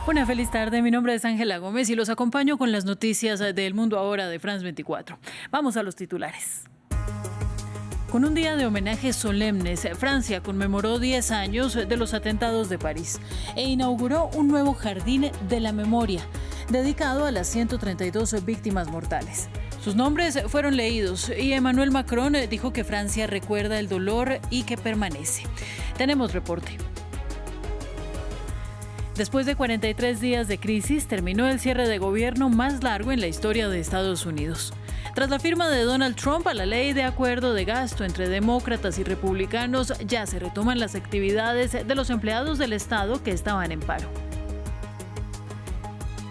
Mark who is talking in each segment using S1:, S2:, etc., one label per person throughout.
S1: Una feliz tarde, mi nombre es Ángela Gómez y los acompaño con las noticias del mundo ahora de France 24. Vamos a los titulares. Con un día de homenajes solemnes, Francia conmemoró 10 años de los atentados de París e inauguró un nuevo jardín de la memoria, dedicado a las 132 víctimas mortales. Sus nombres fueron leídos y Emmanuel Macron dijo que Francia recuerda el dolor y que permanece. Tenemos reporte. Después de 43 días de crisis, terminó el cierre de gobierno más largo en la historia de Estados Unidos. Tras la firma de Donald Trump a la ley de acuerdo de gasto entre demócratas y republicanos, ya se retoman las actividades de los empleados del Estado que estaban en paro.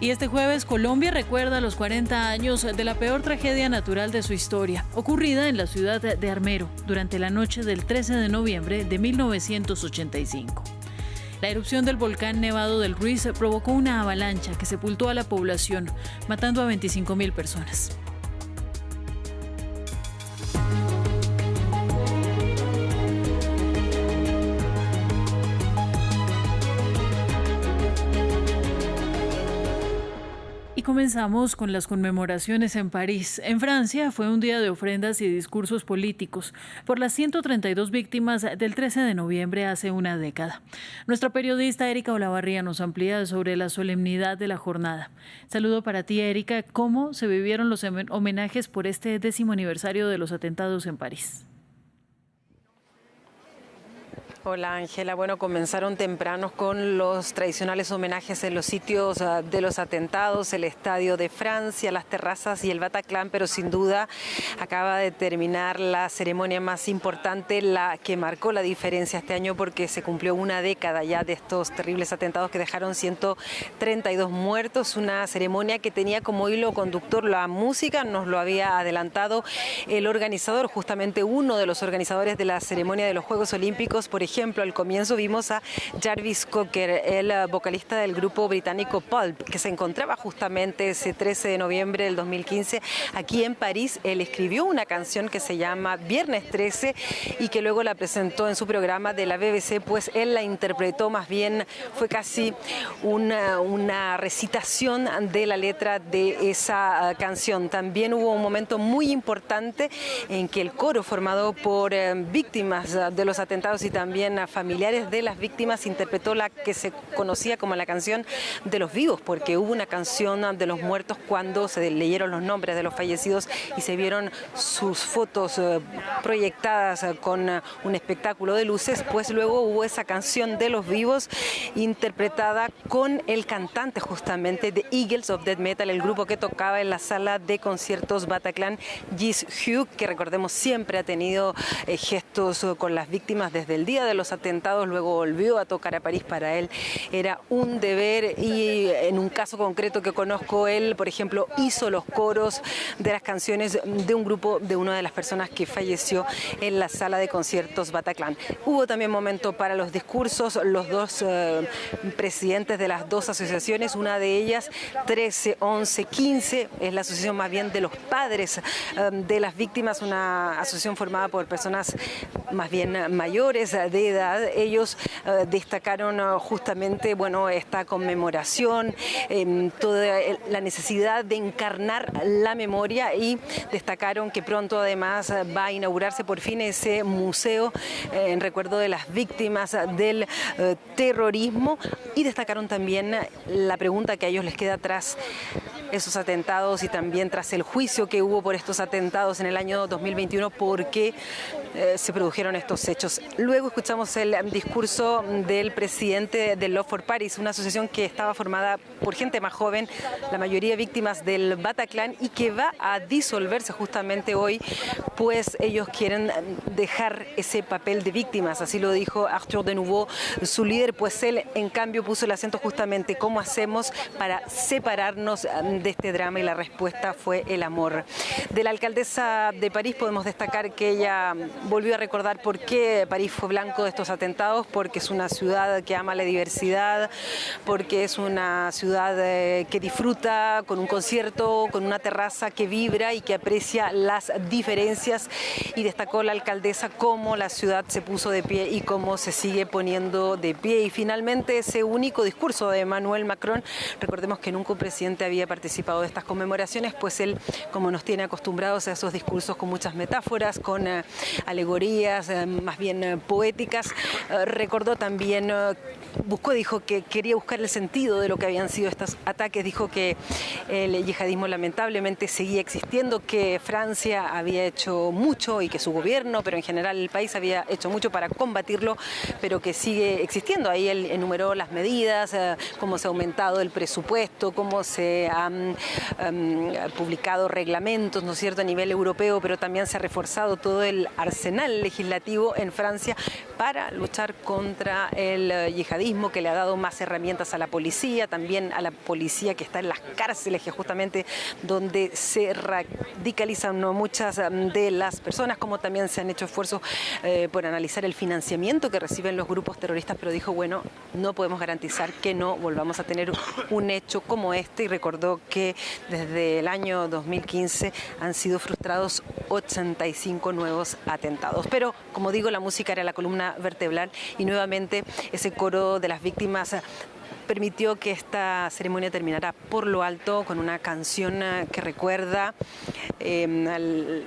S1: Y este jueves, Colombia recuerda los 40 años de la peor tragedia natural de su historia, ocurrida en la ciudad de Armero durante la noche del 13 de noviembre de 1985. La erupción del volcán Nevado del Ruiz provocó una avalancha que sepultó a la población, matando a 25.000 personas. Comenzamos con las conmemoraciones en París. En Francia fue un día de ofrendas y discursos políticos por las 132 víctimas del 13 de noviembre hace una década. Nuestra periodista Erika Olavarría nos amplía sobre la solemnidad de la jornada. Saludo para ti, Erika. ¿Cómo se vivieron los homenajes por este 10º aniversario de los atentados en París?
S2: Hola Ángela, bueno, comenzaron tempranos con los tradicionales homenajes en los sitios de los atentados, el Estadio de Francia, las terrazas y el Bataclan, pero sin duda acaba de terminar la ceremonia más importante, la que marcó la diferencia este año porque se cumplió una década ya de estos terribles atentados que dejaron 132 muertos, una ceremonia que tenía como hilo conductor la música, nos lo había adelantado el organizador, justamente uno de los organizadores de la ceremonia de los Juegos Olímpicos, por ejemplo, al comienzo vimos a Jarvis Cocker, el vocalista del grupo británico Pulp, que se encontraba justamente ese 13 de noviembre del 2015 aquí en París. Él escribió una canción que se llama Viernes 13 y que luego la presentó en su programa de la BBC, pues él la interpretó, más bien fue casi una recitación de la letra de esa canción. También hubo un momento muy importante en que el coro formado por víctimas de los atentados y también a familiares de las víctimas interpretó la que se conocía como la canción de los vivos, porque hubo una canción de los muertos cuando se leyeron los nombres de los fallecidos y se vieron sus fotos proyectadas con un espectáculo de luces, pues luego hubo esa canción de los vivos interpretada con el cantante justamente de Eagles of Death Metal, el grupo que tocaba en la sala de conciertos Bataclan, Jesse Hugh, que recordemos siempre ha tenido gestos con las víctimas desde el día de los atentados, luego volvió a tocar a París. Para él era un deber y en un caso concreto que conozco, él, por ejemplo, hizo los coros de las canciones de un grupo de una de las personas que falleció en la sala de conciertos Bataclan. Hubo también momento para los discursos, los dos presidentes de las dos asociaciones, una de ellas 13, 11, 15, es la asociación más bien de los padres de las víctimas, una asociación formada por personas más bien mayores de edad. Ellos destacaron justamente, bueno, esta conmemoración, toda la necesidad de encarnar la memoria y destacaron que pronto además va a inaugurarse por fin ese museo en recuerdo de las víctimas del terrorismo y destacaron también la pregunta que a ellos les queda tras esos atentados y también tras el juicio que hubo por estos atentados en el año 2021, por qué se produjeron estos hechos. Luego escuchamos el discurso del presidente de Love for Paris, una asociación que estaba formada por gente más joven, la mayoría víctimas del Bataclan, y que va a disolverse justamente hoy, pues ellos quieren dejar ese papel de víctimas, así lo dijo Arthur Denouveau, su líder, pues él en cambio puso el acento justamente cómo hacemos para separarnos de este drama y la respuesta fue el amor. De la alcaldesa de París podemos destacar que ella volvió a recordar por qué París fue blanco de estos atentados, porque es una ciudad que ama la diversidad, porque es una ciudad que disfruta con un concierto, con una terraza que vibra y que aprecia las diferencias, y destacó la alcaldesa cómo la ciudad se puso de pie y cómo se sigue poniendo de pie. Y finalmente ese único discurso de Emmanuel Macron, recordemos que nunca un presidente había participado de estas conmemoraciones, pues él, como nos tiene acostumbrados a esos discursos con muchas metáforas, con alegorías más bien poéticas, recordó también, dijo que quería buscar el sentido de lo que habían sido estos ataques, dijo que el yihadismo lamentablemente seguía existiendo, que Francia había hecho mucho y que su gobierno, pero en general el país había hecho mucho para combatirlo, pero que sigue existiendo. Ahí él enumeró las medidas, cómo se ha aumentado el presupuesto, cómo se han publicado reglamentos, ¿no es cierto?, a nivel europeo, pero también se ha reforzado todo el arsenal legislativo en Francia para luchar contra el yihadismo, que le ha dado más herramientas a la policía, también a la policía que está en las cárceles, que justamente donde se radicalizan muchas de las personas, como también se han hecho esfuerzos por analizar el financiamiento que reciben los grupos terroristas, pero dijo, bueno, no podemos garantizar que no volvamos a tener un hecho como este, y recordó que desde el año 2015 han sido frustrados 85 nuevos atentados. Pero, como digo, la música era la columna vertebral y nuevamente ese coro de las víctimas permitió que esta ceremonia terminara por lo alto con una canción que recuerda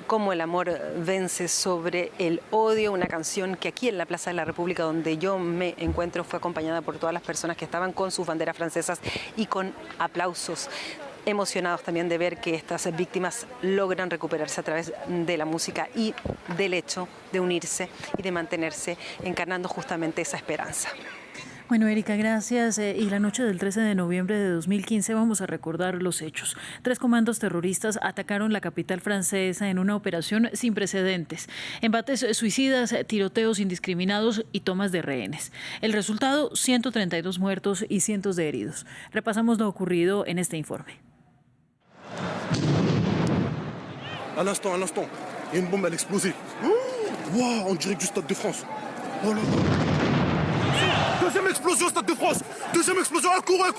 S2: cómo el amor vence sobre el odio, una canción que aquí en la Plaza de la República, donde yo me encuentro, fue acompañada por todas las personas que estaban con sus banderas francesas y con aplausos, emocionados también de ver que estas víctimas logran recuperarse a través de la música y del hecho de unirse y de mantenerse encarnando justamente esa esperanza.
S1: Bueno, Erika, gracias. Y la noche del 13 de noviembre de 2015 vamos a recordar los hechos. 3 comandos terroristas atacaron la capital francesa en una operación sin precedentes. Embates suicidas, tiroteos indiscriminados y tomas de rehenes. El resultado, 132 muertos y cientos de heridos. Repasamos lo ocurrido en este informe.
S3: Un instant. Il y a une bombe, elle explose. Wow, on dirait du Stade de France. Oh là là. Deuxième explosion, Stade de France. Deuxième explosion, courez.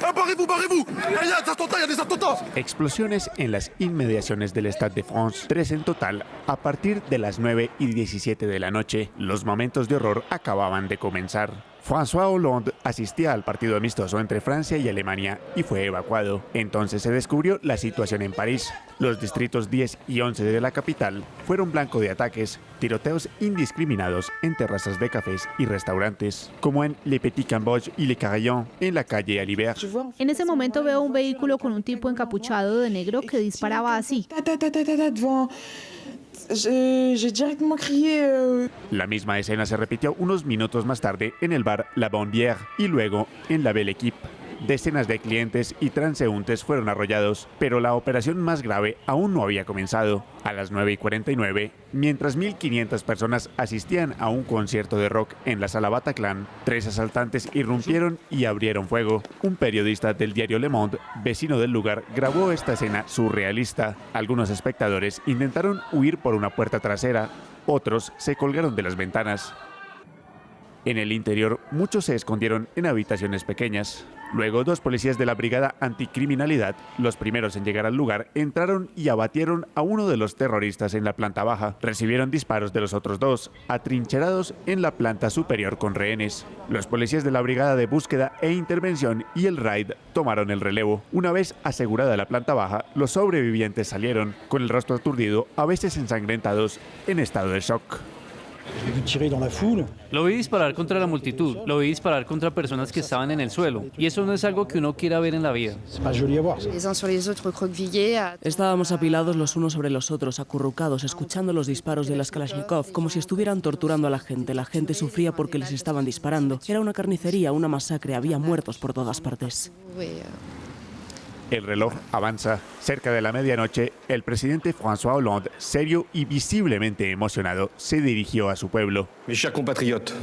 S3: Barrez-vous. Il y a des attentats.
S4: Explosiones en las inmediaciones del Stade de France, 3 en total, a partir de las 9:17 de la noche. Los momentos de horror acababan de comenzar. François Hollande asistía al partido amistoso entre Francia y Alemania y fue evacuado. Entonces se descubrió la situación en París. Los distritos 10 y 11 de la capital fueron blanco de ataques, tiroteos indiscriminados en terrazas de cafés y restaurantes, como en Le Petit Cambodge y Le Carillon, en la calle Alibert.
S5: En ese momento veo un vehículo con un tipo encapuchado de negro que disparaba así.
S4: La misma escena se repitió unos minutos más tarde en el bar La Bombière y luego en la Belle Équipe. Decenas de clientes y transeúntes fueron arrollados, pero la operación más grave aún no había comenzado. A las 9:49, mientras 1.500 personas asistían a un concierto de rock en la sala Bataclan, 3 asaltantes irrumpieron y abrieron fuego. Un periodista del diario Le Monde, vecino del lugar, grabó esta escena surrealista. Algunos espectadores intentaron huir por una puerta trasera, otros se colgaron de las ventanas. En el interior, muchos se escondieron en habitaciones pequeñas. Luego, 2 policías de la Brigada Anticriminalidad, los primeros en llegar al lugar, entraron y abatieron a uno de los terroristas en la planta baja. Recibieron disparos de los otros 2, atrincherados en la planta superior con rehenes. Los policías de la Brigada de Búsqueda e Intervención y el RAID tomaron el relevo. Una vez asegurada la planta baja, los sobrevivientes salieron, con el rostro aturdido, a veces ensangrentados, en estado de shock.
S6: Lo vi disparar contra la multitud, lo vi disparar contra personas que estaban en el suelo, y eso no es algo que uno quiera ver en la vida.
S7: Estábamos apilados los unos sobre los otros, acurrucados, escuchando los disparos de las Kalashnikov, como si estuvieran torturando a la gente. La gente sufría porque les estaban disparando. Era una carnicería, una masacre, había muertos por todas partes.
S4: El reloj avanza. Cerca de la medianoche, el presidente François Hollande, serio y visiblemente emocionado, se dirigió a su pueblo.
S3: Mes chers compatriotes,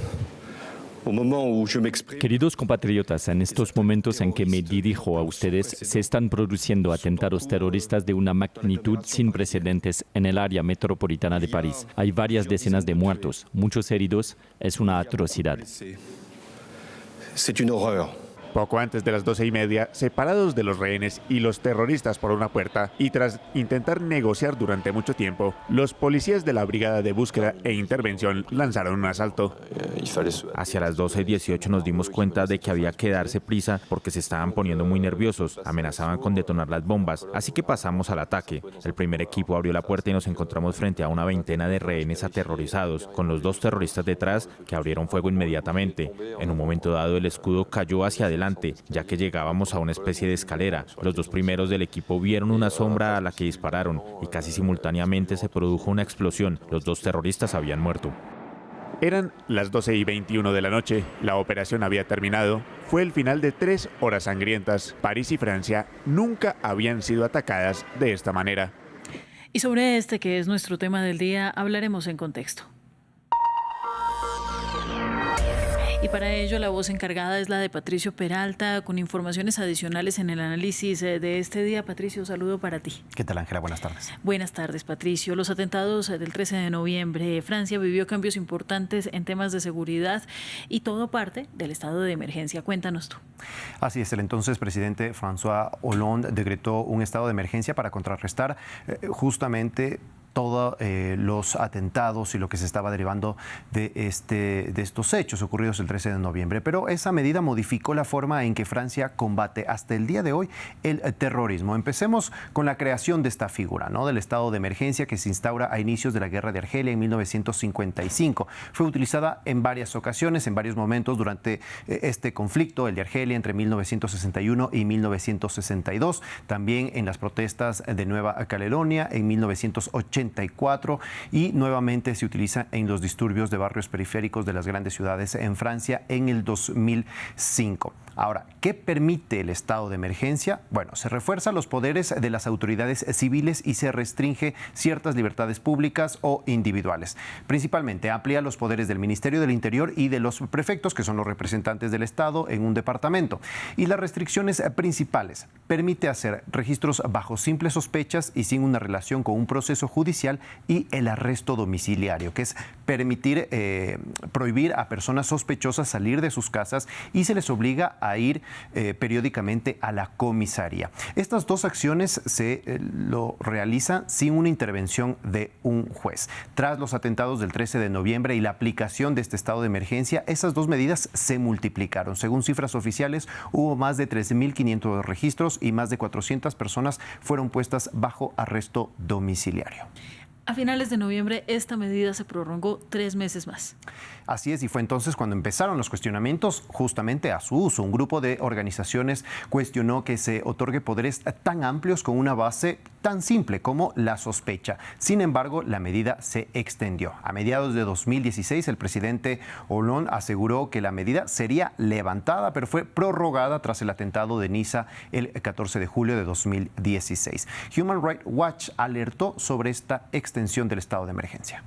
S8: Queridos compatriotas, en estos momentos en que me dirijo a ustedes, se están produciendo atentados terroristas de una magnitud sin precedentes en el área metropolitana de París. Hay varias decenas de muertos, muchos heridos. Es una atrocidad.
S4: Poco antes de las 12:30, separados de los rehenes y los terroristas por una puerta, y tras intentar negociar durante mucho tiempo, los policías de la Brigada de Búsqueda e Intervención lanzaron un asalto.
S9: Hacia las 12:18 nos dimos cuenta de que había que darse prisa porque se estaban poniendo muy nerviosos, amenazaban con detonar las bombas, así que pasamos al ataque. El primer equipo abrió la puerta y nos encontramos frente a una veintena de rehenes aterrorizados, con los 2 terroristas detrás que abrieron fuego inmediatamente. En un momento dado el escudo cayó hacia adelante, ya que llegábamos a una especie de escalera. Los 2 primeros del equipo vieron una sombra a la que dispararon y casi simultáneamente se produjo una explosión. Los 2 terroristas habían muerto.
S4: Eran las 12:21 de la noche, la operación había terminado, fue el final de 3 horas sangrientas. París y Francia nunca habían sido atacadas de esta manera.
S1: Y sobre este, que es nuestro tema del día, hablaremos en contexto. Y para ello la voz encargada es la de Patricio Peralta, con informaciones adicionales en el análisis de este día. Patricio, saludo para ti.
S10: ¿Qué tal, Ángela? Buenas tardes.
S1: Buenas tardes, Patricio. Los atentados del 13 de noviembre, Francia vivió cambios importantes en temas de seguridad y todo parte del estado de emergencia. Cuéntanos tú.
S10: Así es, el entonces presidente François Hollande decretó un estado de emergencia para contrarrestar justamente todos los atentados y lo que se estaba derivando de estos hechos ocurridos el 13 de noviembre. Pero esa medida modificó la forma en que Francia combate hasta el día de hoy el terrorismo. Empecemos con la creación de esta figura, ¿no?, del estado de emergencia, que se instaura a inicios de la Guerra de Argelia en 1955. Fue utilizada en varias ocasiones, en varios momentos durante este conflicto, el de Argelia, entre 1961 y 1962. También en las protestas de Nueva Caledonia en 1984. Y nuevamente se utiliza en los disturbios de barrios periféricos de las grandes ciudades en Francia en el 2005. Ahora, ¿qué permite el estado de emergencia? Bueno, se refuerzan los poderes de las autoridades civiles y se restringe ciertas libertades públicas o individuales. Principalmente amplía los poderes del Ministerio del Interior y de los prefectos, que son los representantes del Estado en un departamento. Y las restricciones principales: permite hacer registros bajo simples sospechas y sin una relación con un proceso judicial, y el arresto domiciliario, que es permitir prohibir a personas sospechosas salir de sus casas y se les obliga a ir periódicamente a la comisaría. Estas 2 acciones se lo realizan sin una intervención de un juez. Tras los atentados del 13 de noviembre y la aplicación de este estado de emergencia, esas 2 medidas se multiplicaron. Según cifras oficiales, hubo más de 3.500 registros y más de 400 personas fueron puestas bajo arresto domiciliario.
S1: A finales de noviembre, esta medida se prorrogó 3 meses más.
S10: Así es, y fue entonces cuando empezaron los cuestionamientos justamente a su uso. Un grupo de organizaciones cuestionó que se otorgue poderes tan amplios con una base tan simple como la sospecha. Sin embargo, la medida se extendió. A mediados de 2016, el presidente Hollande aseguró que la medida sería levantada, pero fue prorrogada tras el atentado de Niza el 14 de julio de 2016. Human Rights Watch alertó sobre esta extensión del estado de emergencia.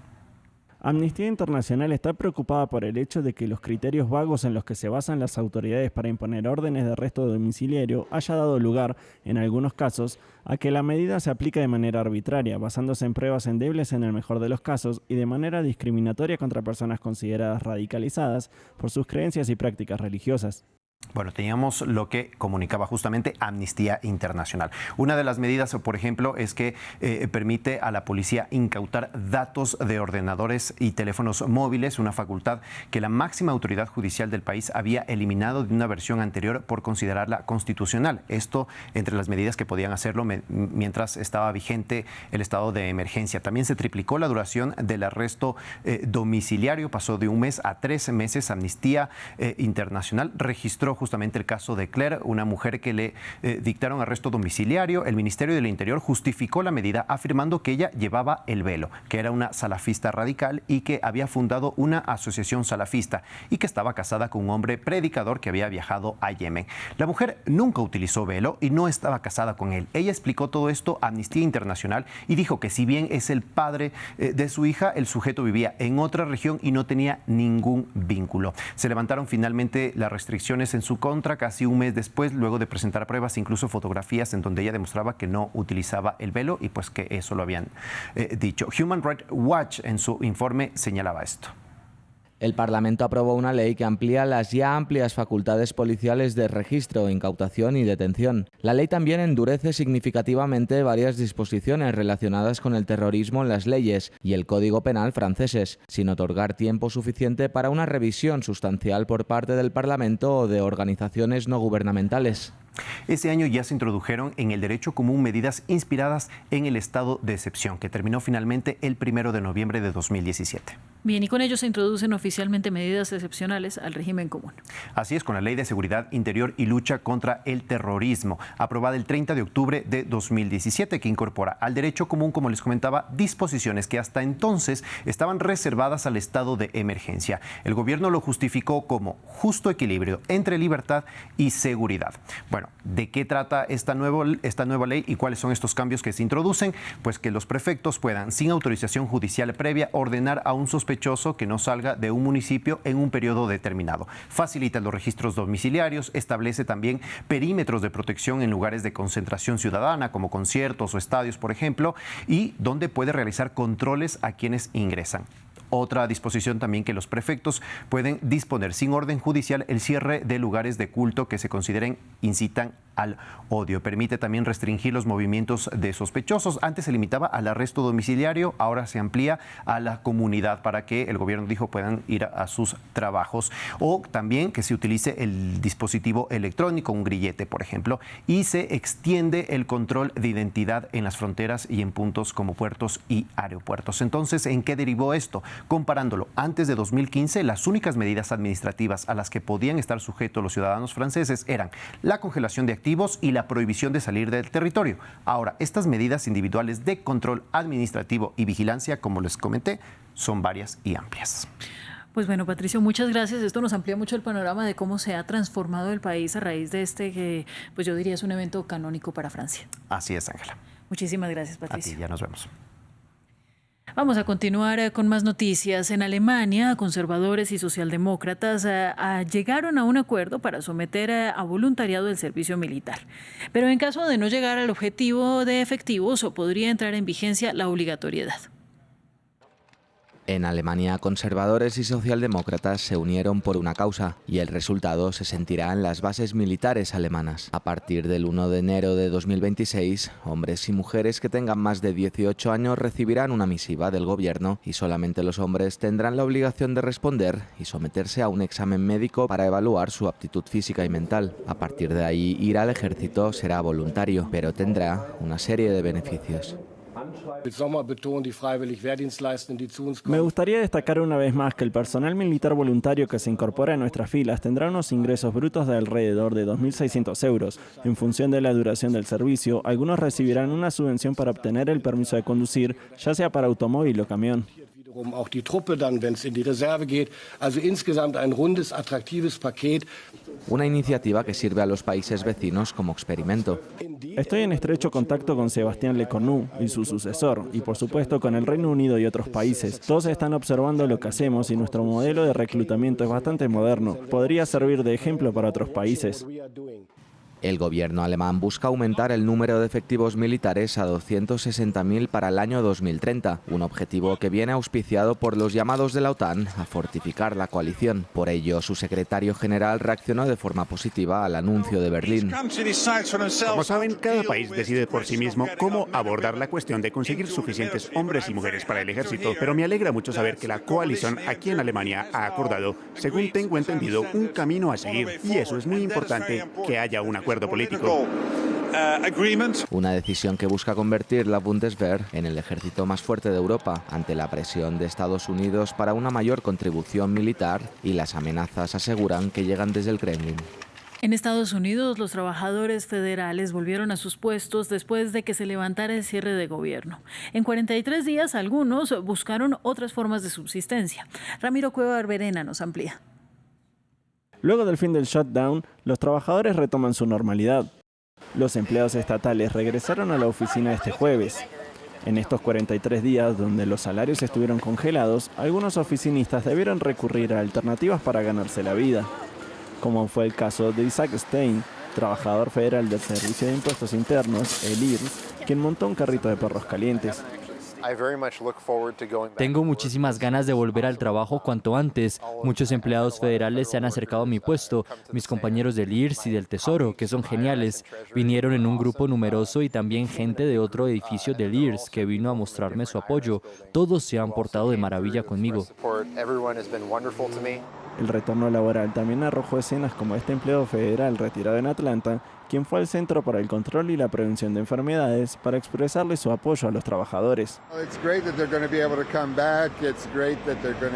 S11: Amnistía Internacional está preocupada por el hecho de que los criterios vagos en los que se basan las autoridades para imponer órdenes de arresto domiciliario haya dado lugar, en algunos casos, a que la medida se aplique de manera arbitraria, basándose en pruebas endebles en el mejor de los casos y de manera discriminatoria contra personas consideradas radicalizadas por sus creencias y prácticas religiosas.
S10: Bueno, teníamos lo que comunicaba justamente Amnistía Internacional. Una de las medidas, por ejemplo, es que permite a la policía incautar datos de ordenadores y teléfonos móviles, una facultad que la máxima autoridad judicial del país había eliminado de una versión anterior por considerarla constitucional. Esto entre las medidas que podían hacerlo mientras estaba vigente el estado de emergencia. También se triplicó la duración del arresto domiciliario, pasó de 1 mes a 3 meses. Amnistía Internacional registró registró justamente el caso de Claire, una mujer que le dictaron arresto domiciliario. El Ministerio del Interior justificó la medida afirmando que ella llevaba el velo, que era una salafista radical y que había fundado una asociación salafista y que estaba casada con un hombre predicador que había viajado a Yemen. La mujer nunca utilizó velo y no estaba casada con él. Ella explicó todo esto a Amnistía Internacional y dijo que si bien es el padre de su hija, el sujeto vivía en otra región y no tenía ningún vínculo. Se levantaron finalmente las restricciones en su contra casi un mes después, luego de presentar pruebas, incluso fotografías en donde ella demostraba que no utilizaba el velo y pues que eso lo habían dicho. Human Rights Watch en su informe señalaba esto.
S12: El Parlamento aprobó una ley que amplía las ya amplias facultades policiales de registro, incautación y detención. La ley también endurece significativamente varias disposiciones relacionadas con el terrorismo en las leyes y el Código Penal franceses, sin otorgar tiempo suficiente para una revisión sustancial por parte del Parlamento o de organizaciones no gubernamentales.
S10: Ese año ya se introdujeron en el derecho común medidas inspiradas en el estado de excepción, que terminó finalmente el 1 de noviembre de 2017.
S1: Bien, y con ello se introducen oficialmente medidas excepcionales al régimen común.
S10: Así es, con la Ley de Seguridad Interior y Lucha contra el Terrorismo, aprobada el 30 de octubre de 2017, que incorpora al derecho común, como les comentaba, disposiciones que hasta entonces estaban reservadas al estado de emergencia. El gobierno lo justificó como justo equilibrio entre libertad y seguridad. Bueno, ¿de qué trata esta nueva ley y cuáles son estos cambios que se introducen? Pues que los prefectos puedan, sin autorización judicial previa, ordenar a un sospechoso que no salga de un municipio en un periodo determinado. Facilita los registros domiciliarios, establece también perímetros de protección en lugares de concentración ciudadana, como conciertos o estadios, por ejemplo, y donde puede realizar controles a quienes ingresan. Otra disposición también, que los prefectos pueden disponer sin orden judicial el cierre de lugares de culto que se consideren incitan al odio. Permite también restringir los movimientos de sospechosos. Antes se limitaba al arresto domiciliario, ahora se amplía a la comunidad para que el gobierno dijo puedan ir a sus trabajos. O también que se utilice el dispositivo electrónico, un grillete, por ejemplo, y se extiende el control de identidad en las fronteras y en puntos como puertos y aeropuertos. Entonces, ¿en qué derivó esto? Comparándolo, antes de 2015, las únicas medidas administrativas a las que podían estar sujetos los ciudadanos franceses eran la congelación de activos y la prohibición de salir del territorio. Ahora, estas medidas individuales de control administrativo y vigilancia, como les comenté, son varias y amplias.
S1: Pues bueno, Patricio, muchas gracias. Esto nos amplía mucho el panorama de cómo se ha transformado el país a raíz de este que, pues yo diría, es un evento canónico para Francia.
S10: Así es, Ángela.
S1: Muchísimas gracias, Patricio.
S10: A ti, ya nos vemos.
S1: Vamos a continuar con más noticias. En Alemania, conservadores y socialdemócratas llegaron a un acuerdo para someter a voluntariado el servicio militar. Pero en caso de no llegar al objetivo de efectivos, podría entrar en vigencia la obligatoriedad.
S12: En Alemania, conservadores y socialdemócratas se unieron por una causa y el resultado se sentirá en las bases militares alemanas. A partir del 1 de enero de 2026, hombres y mujeres que tengan más de 18 años recibirán una misiva del gobierno y solamente los hombres tendrán la obligación de responder y someterse a un examen médico para evaluar su aptitud física y mental. A partir de ahí, ir al ejército será voluntario, pero tendrá una serie de beneficios.
S11: Me gustaría destacar una vez más que el personal militar voluntario que se incorpora a nuestras filas tendrá unos ingresos brutos de alrededor de 2.600 euros. En función de la duración del servicio, algunos recibirán una subvención para obtener el permiso de conducir, ya sea para automóvil o camión.
S13: Auch die Truppe dann, wenn es in die Reserve geht. Also insgesamt ein rundes, atractives Paket.
S12: Una iniciativa que sirve a los países vecinos como experimento.
S11: Estoy en estrecho contacto con Sebastián Lecornu y su sucesor, y por supuesto con el Reino Unido y otros países. Todos están observando lo que hacemos y nuestro modelo de reclutamiento es bastante moderno. Podría servir de ejemplo para otros países.
S12: El gobierno alemán busca aumentar el número de efectivos militares a 260.000 para el año 2030, un objetivo que viene auspiciado por los llamados de la OTAN a fortificar la coalición. Por ello, su secretario general reaccionó de forma positiva al anuncio de Berlín.
S4: Como saben, cada país decide por sí mismo cómo abordar la cuestión de conseguir suficientes hombres y mujeres para el ejército, pero me alegra mucho saber que la coalición aquí en Alemania ha acordado, según tengo entendido, un camino a seguir, y eso es muy importante, que haya un acuerdo político.
S12: Una decisión que busca convertir la Bundeswehr en el ejército más fuerte de Europa ante la presión de Estados Unidos para una mayor contribución militar y las amenazas aseguran que llegan desde el Kremlin.
S1: En Estados Unidos, los trabajadores federales volvieron a sus puestos después de que se levantara el cierre de gobierno. En 43 días, algunos buscaron otras formas de subsistencia. Ramiro Cueva Barberena nos amplía.
S11: Luego del fin del shutdown, los trabajadores retoman su normalidad. Los empleados estatales regresaron a la oficina este jueves. En estos 43 días, donde los salarios estuvieron congelados, algunos oficinistas debieron recurrir a alternativas para ganarse la vida, como fue el caso de Isaac Stein, trabajador federal del Servicio de Impuestos Internos, el IRS, quien montó un carrito de perros calientes.
S14: Tengo muchísimas ganas de volver al trabajo cuanto antes. Muchos empleados federales se han acercado a mi puesto, mis compañeros del IRS y del Tesoro, que son geniales. Vinieron en un grupo numeroso y también gente de otro edificio del IRS que vino a mostrarme su apoyo. Todos se han portado de maravilla conmigo.
S11: El retorno laboral también arrojó escenas como este empleado federal retirado en Atlanta, quien fue al Centro para el Control y la Prevención de Enfermedades para expresarle su apoyo a los trabajadores.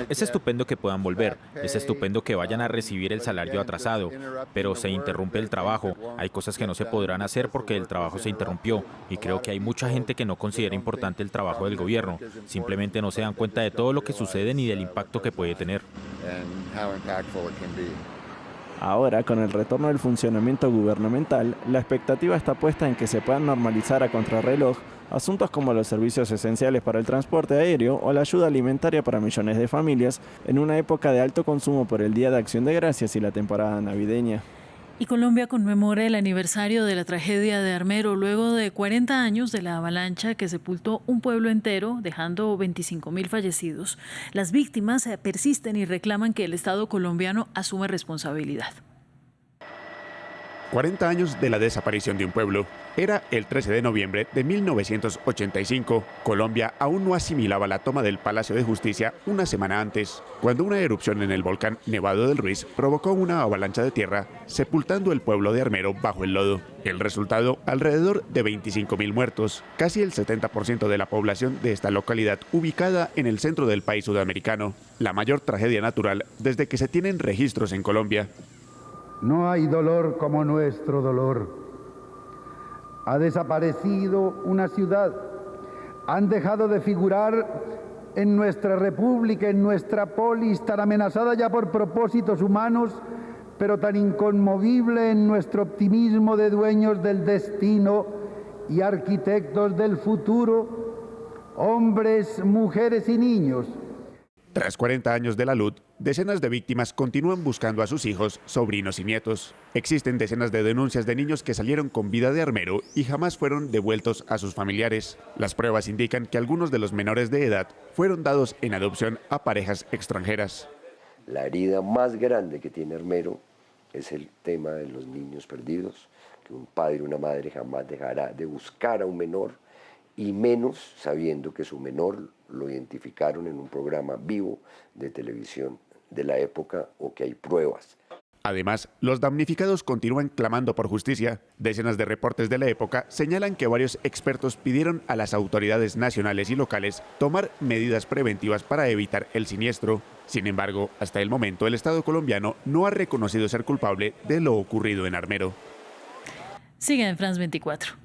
S9: Es estupendo que puedan volver, es estupendo que vayan a recibir el salario atrasado, pero se interrumpe el trabajo. Hay cosas que no se podrán hacer porque el trabajo se interrumpió y creo que hay mucha gente que no considera importante el trabajo del gobierno. Simplemente no se dan cuenta de todo lo que sucede ni del impacto que puede tener.
S11: Ahora, con el retorno del funcionamiento gubernamental, la expectativa está puesta en que se puedan normalizar a contrarreloj asuntos como los servicios esenciales para el transporte aéreo o la ayuda alimentaria para millones de familias en una época de alto consumo por el Día de Acción de Gracias y la temporada navideña.
S1: Y Colombia conmemora el aniversario de la tragedia de Armero luego de 40 años de la avalancha que sepultó un pueblo entero, dejando 25.000 fallecidos. Las víctimas persisten y reclaman que el Estado colombiano asuma responsabilidad.
S4: 40 años de la desaparición de un pueblo. Era el 13 de noviembre de 1985. Colombia aún no asimilaba la toma del Palacio de Justicia una semana antes, cuando una erupción en el volcán Nevado del Ruiz provocó una avalancha de tierra, sepultando el pueblo de Armero bajo el lodo. El resultado, alrededor de 25.000 muertos, casi el 70% de la población de esta localidad ubicada en el centro del país sudamericano. La mayor tragedia natural desde que se tienen registros en Colombia.
S15: No hay dolor como nuestro dolor. Ha desaparecido una ciudad. Han dejado de figurar en nuestra república, en nuestra polis, tan amenazada ya por propósitos humanos, pero tan inconmovible en nuestro optimismo de dueños del destino y arquitectos del futuro, hombres, mujeres y niños.
S4: Tras 40 años de la luz, decenas de víctimas continúan buscando a sus hijos, sobrinos y nietos. Existen decenas de denuncias de niños que salieron con vida de Armero y jamás fueron devueltos a sus familiares. Las pruebas indican que algunos de los menores de edad fueron dados en adopción a parejas extranjeras.
S16: La herida más grande que tiene Armero es el tema de los niños perdidos, que un padre y una madre jamás dejará de buscar a un menor, y menos sabiendo que su menor lo identificaron en un programa vivo de televisión de la época o que hay pruebas.
S4: Además, los damnificados continúan clamando por justicia. Decenas de reportes de la época señalan que varios expertos pidieron a las autoridades nacionales y locales tomar medidas preventivas para evitar el siniestro. Sin embargo, hasta el momento el Estado colombiano no ha reconocido ser culpable de lo ocurrido en Armero.
S1: Sigue en France 24.